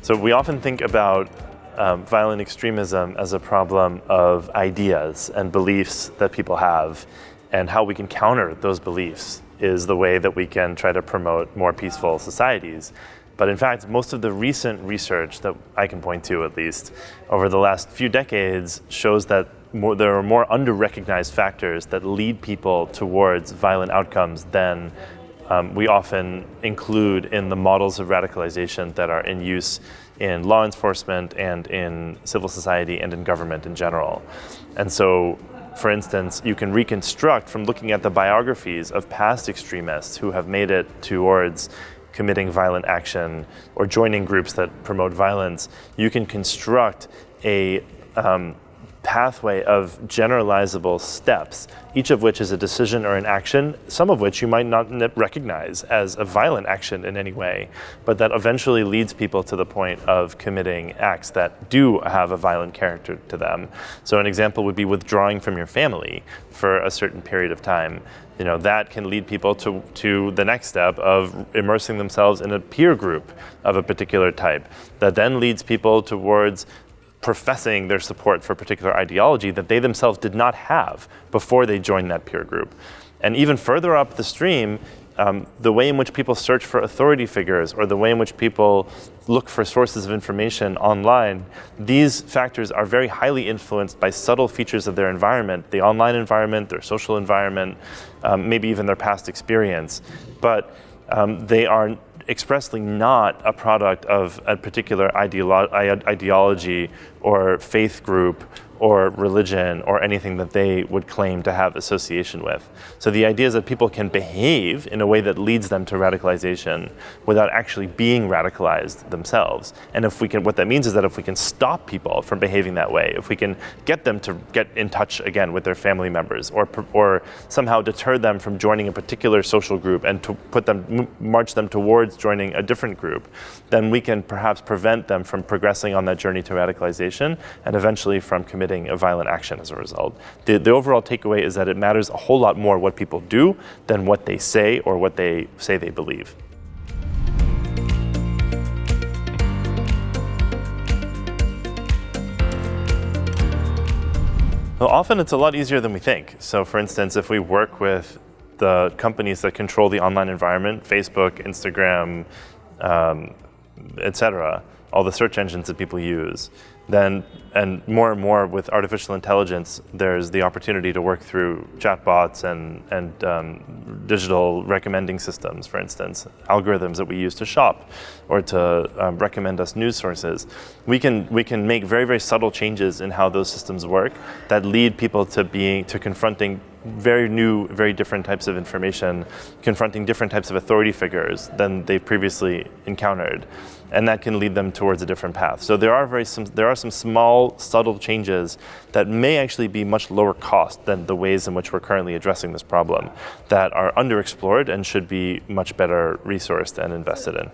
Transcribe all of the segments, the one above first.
So we often think about violent extremism as a problem of ideas and beliefs that people have, and how we can counter those beliefs is the way that we can try to promote more peaceful societies. But in fact, most of the recent research that I can point to, at least, over the last few decades shows that there are more under-recognized factors that lead people towards violent outcomes than we often include in the models of radicalization that are in use in law enforcement and in civil society and in government in general. And so, for instance, you can reconstruct from looking at the biographies of past extremists who have made it towards committing violent action or joining groups that promote violence. You can construct a pathway of generalizable steps, each of which is a decision or an action, some of which you might not recognize as a violent action in any way, but that eventually leads people to the point of committing acts that do have a violent character to them. So an example would be withdrawing from your family for a certain period of time. You know, that can lead people to the next step of immersing themselves in a peer group of a particular type. That then leads people towards professing their support for a particular ideology that they themselves did not have before they joined that peer group. And even further up the stream, the way in which people search for authority figures or the way in which people look for sources of information online, these factors are very highly influenced by subtle features of their environment, the online environment, their social environment, maybe even their past experience. But they are expressly not a product of a particular ideology or faith group or religion or anything that they would claim to have association with. So the idea is that people can behave in a way that leads them to radicalization without actually being radicalized themselves. And what that means is that if we can stop people from behaving that way, if we can get them to get in touch again with their family members, or somehow deter them from joining a particular social group and to march them towards joining a different group, then we can perhaps prevent them from progressing on that journey to radicalization and eventually from committing a violent action as a result. The overall takeaway is that it matters a whole lot more what people do than what they say or what they say they believe. Well, often it's a lot easier than we think. So for instance, if we work with the companies that control the online environment, Facebook, Instagram, etc., all the search engines that people use, then, and more with artificial intelligence, there's the opportunity to work through chatbots and digital recommending systems, for instance, algorithms that we use to shop or to recommend us news sources. We can make very, very subtle changes in how those systems work that lead people to confronting very new, very different types of information, confronting different types of authority figures than they've previously encountered. And that can lead them towards a different path. So there are some small, subtle changes that may actually be much lower cost than the ways in which we're currently addressing this problem, that are underexplored and should be much better resourced and invested in.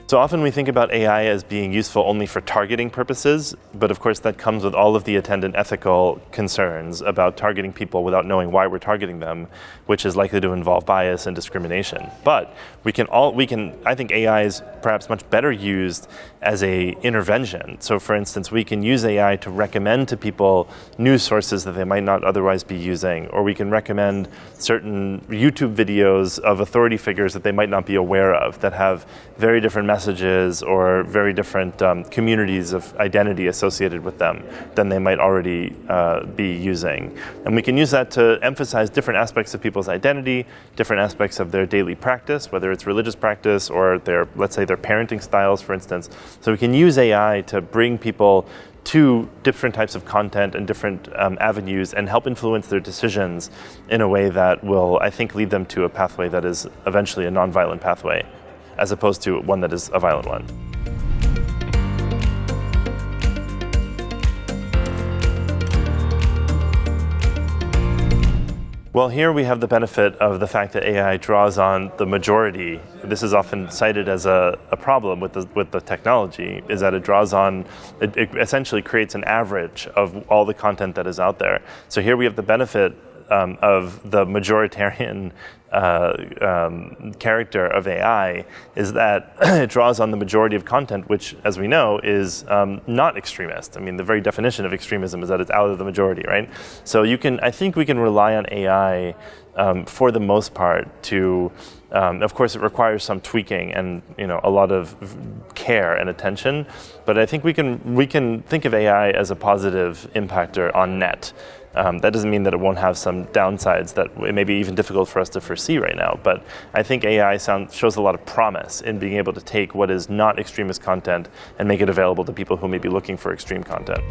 So often we think about AI as being useful only for targeting purposes, but of course that comes with all of the attendant ethical concerns about targeting people without knowing why we're targeting them, which is likely to involve bias and discrimination. But I think AI is perhaps much better used as an intervention. So for instance, we can use AI to recommend to people news sources that they might not otherwise be using, or we can recommend certain YouTube videos of authority figures that they might not be aware of that have very different messages or very different communities of identity associated with them than they might already be using. And we can use that to emphasize different aspects of people's identity, different aspects of their daily practice, whether it's religious practice or let's say their parenting styles, for instance. So we can use AI to bring people to different types of content and different avenues and help influence their decisions in a way that will, I think, lead them to a pathway that is eventually a nonviolent pathway, as opposed to one that is a violent one. Well, here we have the benefit of the fact that AI draws on the majority. This is often cited as a problem with the technology, is that it essentially creates an average of all the content that is out there. So here we have the benefit of the majoritarian character of AI is that it draws on the majority of content, which, as we know, is not extremist. I mean, the very definition of extremism is that it's out of the majority, right? So I think we can rely on AI for the most part to, of course, it requires some tweaking and a lot of care and attention, but I think we can think of AI as a positive impactor on net. That doesn't mean that it won't have some downsides that it may be even difficult for us to foresee right now, but I think AI shows a lot of promise in being able to take what is not extremist content and make it available to people who may be looking for extreme content.